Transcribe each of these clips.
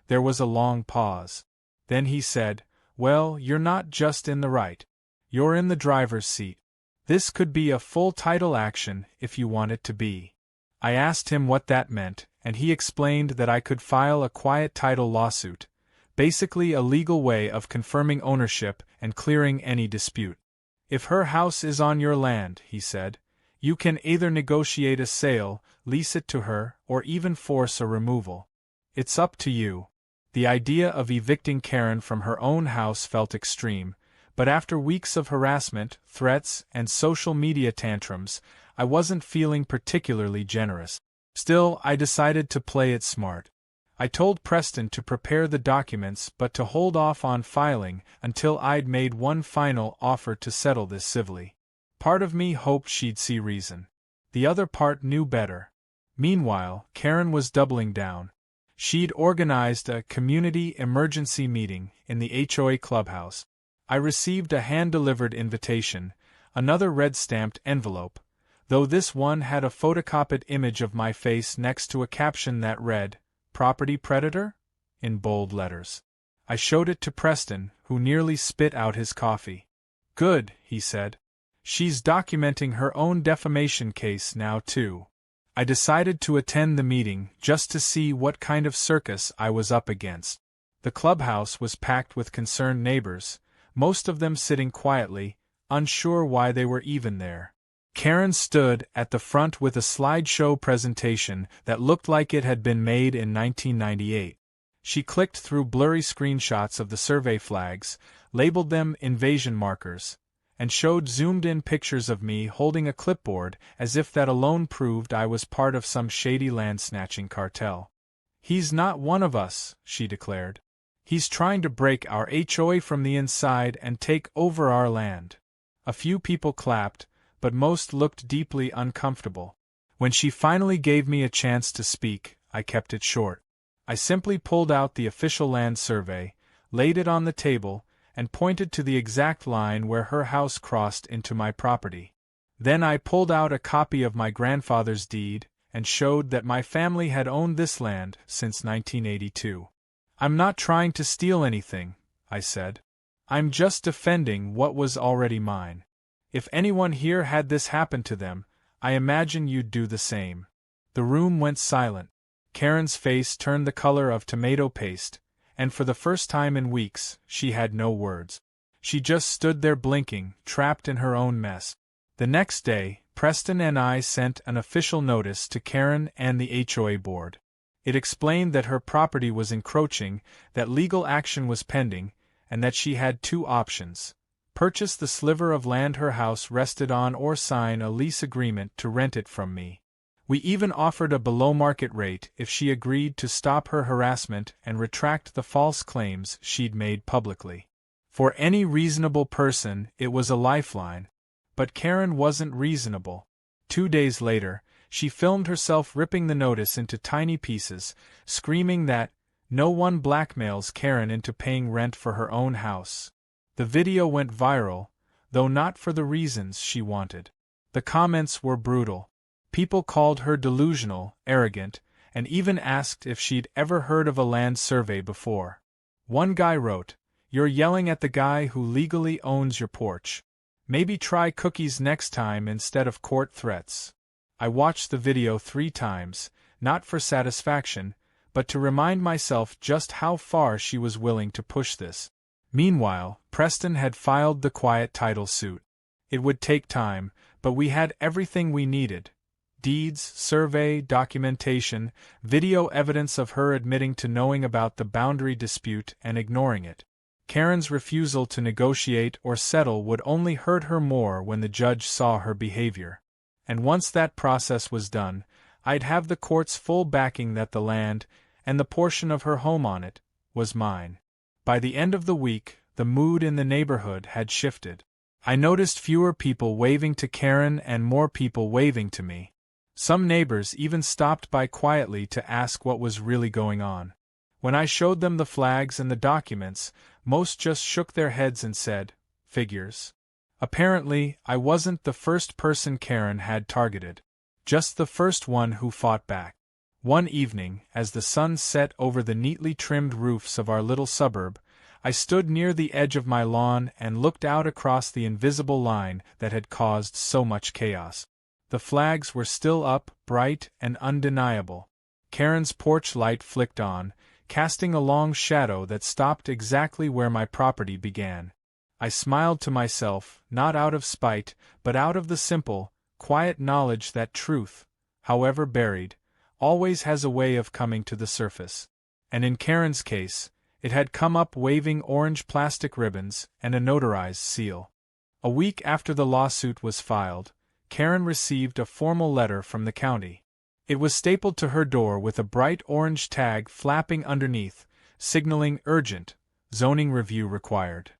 There was a long pause. Then he said, "Well, you're not just in the right. You're in the driver's seat. This could be a full title action if you want it to be." I asked him what that meant, and he explained that I could file a quiet title lawsuit, basically a legal way of confirming ownership and clearing any dispute. "If her house is on your land," he said, "you can either negotiate a sale, lease it to her, or even force a removal. It's up to you." The idea of evicting Karen from her own house felt extreme, but after weeks of harassment, threats, and social media tantrums, I wasn't feeling particularly generous. Still, I decided to play it smart. I told Preston to prepare the documents but to hold off on filing until I'd made one final offer to settle this civilly. Part of me hoped she'd see reason. The other part knew better. Meanwhile, Karen was doubling down. She'd organized a community emergency meeting in the HOA clubhouse. I received a hand-delivered invitation, another red-stamped envelope, though this one had a photocopied image of my face next to a caption that read, "Property Predator?" in bold letters. I showed it to Preston, who nearly spit out his coffee. "Good," he said. "She's documenting her own defamation case now too." I decided to attend the meeting just to see what kind of circus I was up against. The clubhouse was packed with concerned neighbors, most of them sitting quietly, unsure why they were even there. Karen stood at the front with a slideshow presentation that looked like it had been made in 1998. She clicked through blurry screenshots of the survey flags, labeled them invasion markers, and showed zoomed-in pictures of me holding a clipboard as if that alone proved I was part of some shady land-snatching cartel. "He's not one of us," she declared. "He's trying to break our HOA from the inside and take over our land." A few people clapped, but most looked deeply uncomfortable. When she finally gave me a chance to speak, I kept it short. I simply pulled out the official land survey, laid it on the table, and pointed to the exact line where her house crossed into my property. Then I pulled out a copy of my grandfather's deed and showed that my family had owned this land since 1982. "I'm not trying to steal anything," I said. "I'm just defending what was already mine. If anyone here had this happen to them, I imagine you'd do the same." The room went silent. Karen's face turned the color of tomato paste, and for the first time in weeks, she had no words. She just stood there blinking, trapped in her own mess. The next day, Preston and I sent an official notice to Karen and the HOA board. It explained that her property was encroaching, that legal action was pending, and that she had two options: purchase the sliver of land her house rested on or sign a lease agreement to rent it from me. We even offered a below-market rate if she agreed to stop her harassment and retract the false claims she'd made publicly. For any reasonable person, it was a lifeline. But Karen wasn't reasonable. 2 days later, she filmed herself ripping the notice into tiny pieces, screaming that no one blackmails Karen into paying rent for her own house. The video went viral, though not for the reasons she wanted. The comments were brutal. People called her delusional, arrogant, and even asked if she'd ever heard of a land survey before. One guy wrote, "You're yelling at the guy who legally owns your porch. Maybe try cookies next time instead of court threats." I watched the video 3 times, not for satisfaction, but to remind myself just how far she was willing to push this. Meanwhile, Preston had filed the quiet title suit. It would take time, but we had everything we needed: deeds, survey, documentation, video evidence of her admitting to knowing about the boundary dispute and ignoring it. Karen's refusal to negotiate or settle would only hurt her more when the judge saw her behavior. And once that process was done, I'd have the court's full backing that the land, and the portion of her home on it, was mine. By the end of the week, the mood in the neighborhood had shifted. I noticed fewer people waving to Karen and more people waving to me. Some neighbors even stopped by quietly to ask what was really going on. When I showed them the flags and the documents, most just shook their heads and said, "Figures." Apparently, I wasn't the first person Karen had targeted. Just the first one who fought back. One evening, as the sun set over the neatly trimmed roofs of our little suburb, I stood near the edge of my lawn and looked out across the invisible line that had caused so much chaos. The flags were still up, bright and undeniable. Karen's porch light flicked on, casting a long shadow that stopped exactly where my property began. I smiled to myself, not out of spite, but out of the simple, quiet knowledge that truth, however buried, always has a way of coming to the surface. And in Karen's case, it had come up waving orange plastic ribbons and a notarized seal. A week after the lawsuit was filed, Karen received a formal letter from the county. It was stapled to her door with a bright orange tag flapping underneath, signaling urgent, zoning review required.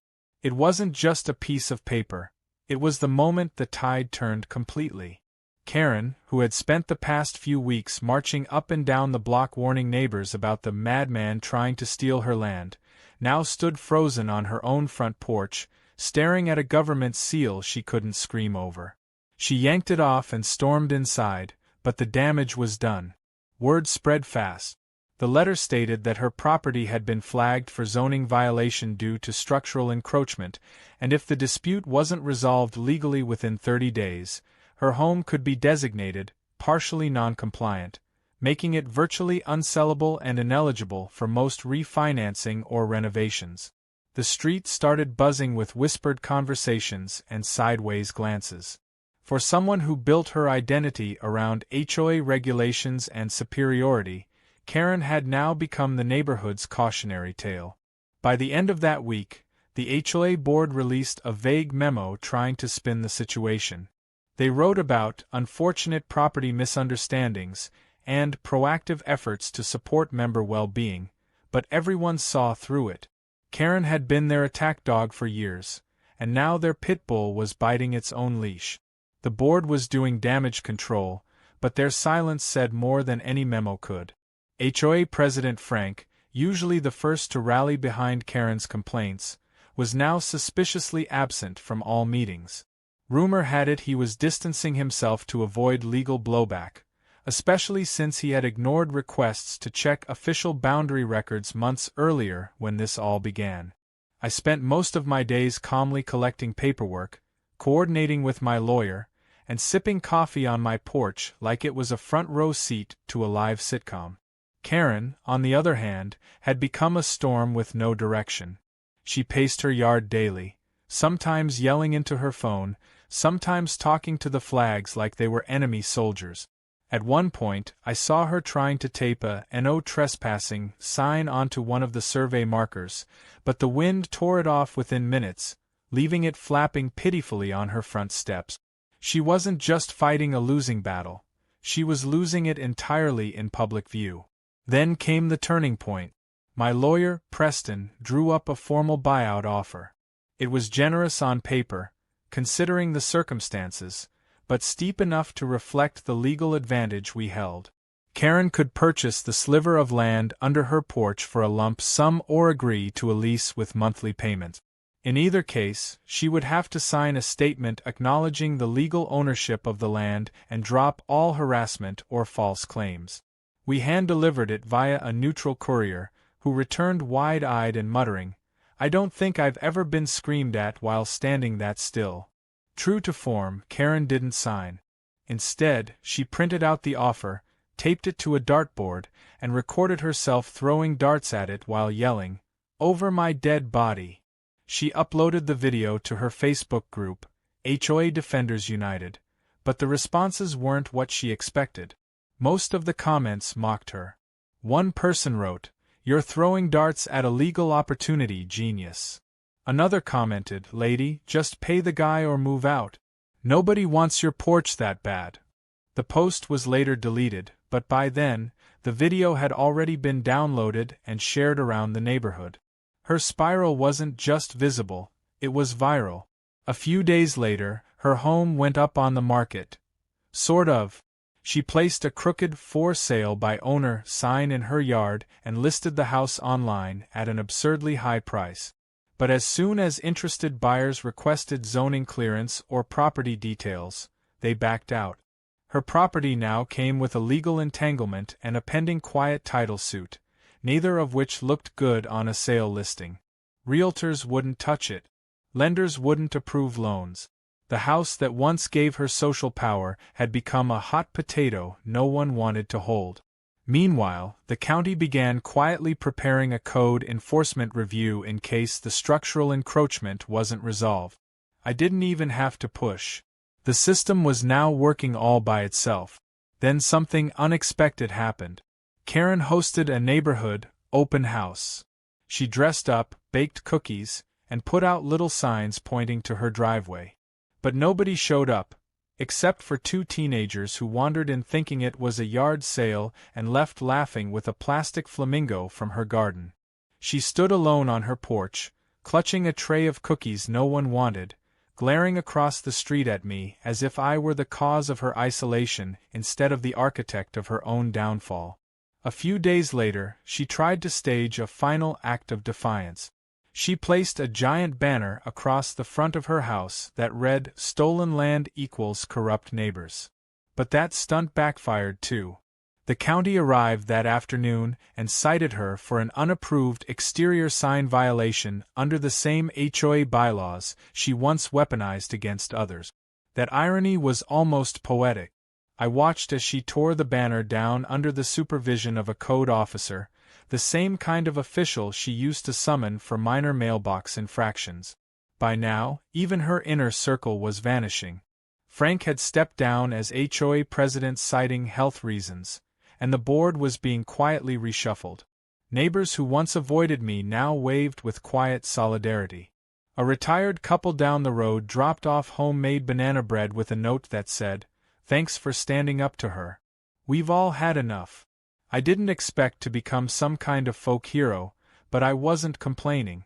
It wasn't just a piece of paper. It was the moment the tide turned completely. Karen, who had spent the past few weeks marching up and down the block warning neighbors about the madman trying to steal her land, now stood frozen on her own front porch, staring at a government seal she couldn't scream over. She yanked it off and stormed inside, but the damage was done. Word spread fast. The letter stated that her property had been flagged for zoning violation due to structural encroachment, and if the dispute wasn't resolved legally within 30 days, her home could be designated partially non-compliant, making it virtually unsellable and ineligible for most refinancing or renovations. The street started buzzing with whispered conversations and sideways glances. For someone who built her identity around HOA regulations and superiority, Karen had now become the neighborhood's cautionary tale. By the end of that week, the HOA board released a vague memo trying to spin the situation. They wrote about unfortunate property misunderstandings and proactive efforts to support member well-being, but everyone saw through it. Karen had been their attack dog for years, and now their pit bull was biting its own leash. The board was doing damage control, but their silence said more than any memo could. HOA President Frank, usually the first to rally behind Karen's complaints, was now suspiciously absent from all meetings. Rumor had it he was distancing himself to avoid legal blowback, especially since he had ignored requests to check official boundary records months earlier when this all began. I spent most of my days calmly collecting paperwork, coordinating with my lawyer, and sipping coffee on my porch like it was a front-row seat to a live sitcom. Karen, on the other hand, had become a storm with no direction. She paced her yard daily, sometimes yelling into her phone, sometimes talking to the flags like they were enemy soldiers. At one point, I saw her trying to tape a "No trespassing" sign onto one of the survey markers, but the wind tore it off within minutes, leaving it flapping pitifully on her front steps. She wasn't just fighting a losing battle, she was losing it entirely in public view. Then came the turning point. My lawyer, Preston, drew up a formal buyout offer. It was generous on paper, considering the circumstances, but steep enough to reflect the legal advantage we held. Karen could purchase the sliver of land under her porch for a lump sum or agree to a lease with monthly payments. In either case, she would have to sign a statement acknowledging the legal ownership of the land and drop all harassment or false claims. We hand-delivered it via a neutral courier, who returned wide-eyed and muttering, "I don't think I've ever been screamed at while standing that still." True to form, Karen didn't sign. Instead, she printed out the offer, taped it to a dartboard, and recorded herself throwing darts at it while yelling, "Over my dead body." She uploaded the video to her Facebook group, HOA Defenders United, but the responses weren't what she expected. Most of the comments mocked her. One person wrote, "You're throwing darts at a legal opportunity, genius." Another commented, "Lady, just pay the guy or move out. Nobody wants your porch that bad." The post was later deleted, but by then, the video had already been downloaded and shared around the neighborhood. Her spiral wasn't just visible, it was viral. A few days later, her home went up on the market. Sort of. She placed a crooked "for sale by owner" sign in her yard and listed the house online at an absurdly high price. But as soon as interested buyers requested zoning clearance or property details, they backed out. Her property now came with a legal entanglement and a pending quiet title suit, neither of which looked good on a sale listing. Realtors wouldn't touch it. Lenders wouldn't approve loans. The house that once gave her social power had become a hot potato no one wanted to hold. Meanwhile, the county began quietly preparing a code enforcement review in case the structural encroachment wasn't resolved. I didn't even have to push. The system was now working all by itself. Then something unexpected happened. Karen hosted a neighborhood open house. She dressed up, baked cookies, and put out little signs pointing to her driveway. But nobody showed up, except for two teenagers who wandered in thinking it was a yard sale and left laughing with a plastic flamingo from her garden. She stood alone on her porch, clutching a tray of cookies no one wanted, glaring across the street at me as if I were the cause of her isolation instead of the architect of her own downfall. A few days later, she tried to stage a final act of defiance. She placed a giant banner across the front of her house that read, "Stolen land equals corrupt neighbors." But that stunt backfired too. The county arrived that afternoon and cited her for an unapproved exterior sign violation under the same HOA bylaws she once weaponized against others. That irony was almost poetic. I watched as she tore the banner down under the supervision of a code officer, the same kind of official she used to summon for minor mailbox infractions. By now, even her inner circle was vanishing. Frank had stepped down as HOA president citing health reasons, and the board was being quietly reshuffled. Neighbors who once avoided me now waved with quiet solidarity. A retired couple down the road dropped off homemade banana bread with a note that said, "Thanks for standing up to her. We've all had enough." I didn't expect to become some kind of folk hero, but I wasn't complaining.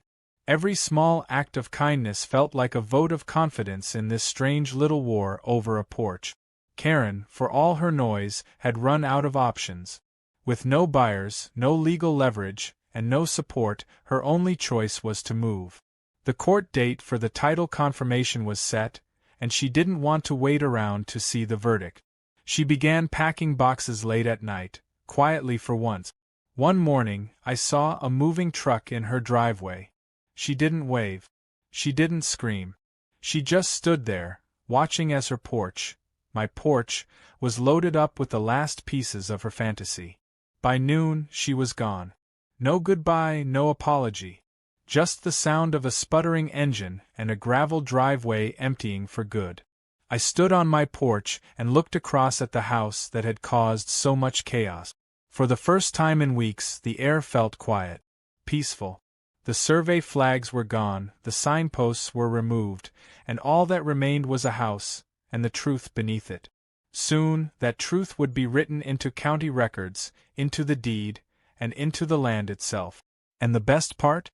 Every small act of kindness felt like a vote of confidence in this strange little war over a porch. Karen, for all her noise, had run out of options. With no buyers, no legal leverage, and no support, her only choice was to move. The court date for the title confirmation was set, and she didn't want to wait around to see the verdict. She began packing boxes late at night, quietly for once. One morning, I saw a moving truck in her driveway. She didn't wave. She didn't scream. She just stood there, watching as her porch, my porch, was loaded up with the last pieces of her fantasy. By noon, she was gone. No goodbye, no apology. Just the sound of a sputtering engine and a gravel driveway emptying for good. I stood on my porch and looked across at the house that had caused so much chaos. For the first time in weeks, the air felt quiet, peaceful. The survey flags were gone, the signposts were removed, and all that remained was a house, and the truth beneath it. Soon, that truth would be written into county records, into the deed, and into the land itself. And the best part?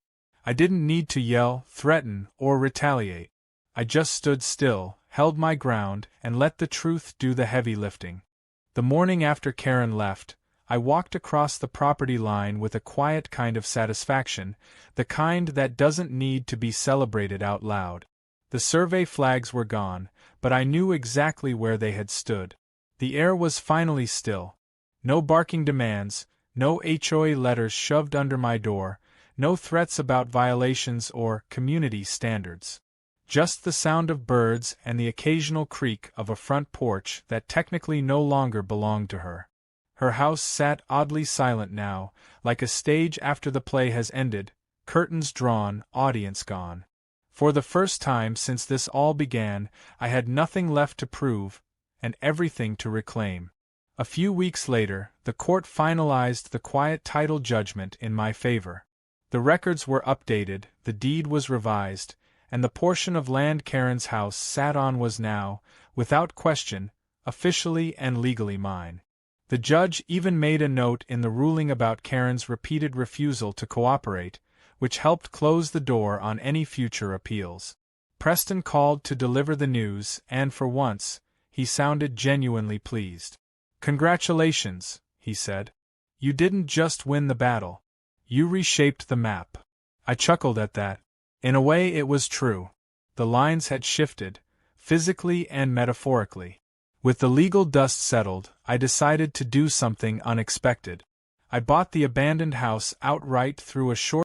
I didn't need to yell, threaten, or retaliate. I just stood still, held my ground, and let the truth do the heavy lifting. The morning after Karen left, I walked across the property line with a quiet kind of satisfaction, the kind that doesn't need to be celebrated out loud. The survey flags were gone, but I knew exactly where they had stood. The air was finally still. No barking demands, no HOA letters shoved under my door, no threats about violations or community standards. Just the sound of birds and the occasional creak of a front porch that technically no longer belonged to her. Her house sat oddly silent now, like a stage after the play has ended, curtains drawn, audience gone. For the first time since this all began, I had nothing left to prove, and everything to reclaim. A few weeks later, the court finalized the quiet title judgment in my favor. The records were updated, the deed was revised, and the portion of land Karen's house sat on was now, without question, officially and legally mine. The judge even made a note in the ruling about Karen's repeated refusal to cooperate, which helped close the door on any future appeals. Preston called to deliver the news, and for once, he sounded genuinely pleased. "Congratulations," he said. "You didn't just win the battle. You reshaped the map." I chuckled at that. In a way it was true. The lines had shifted, physically and metaphorically. With the legal dust settled, I decided to do something unexpected. I bought the abandoned house outright through a short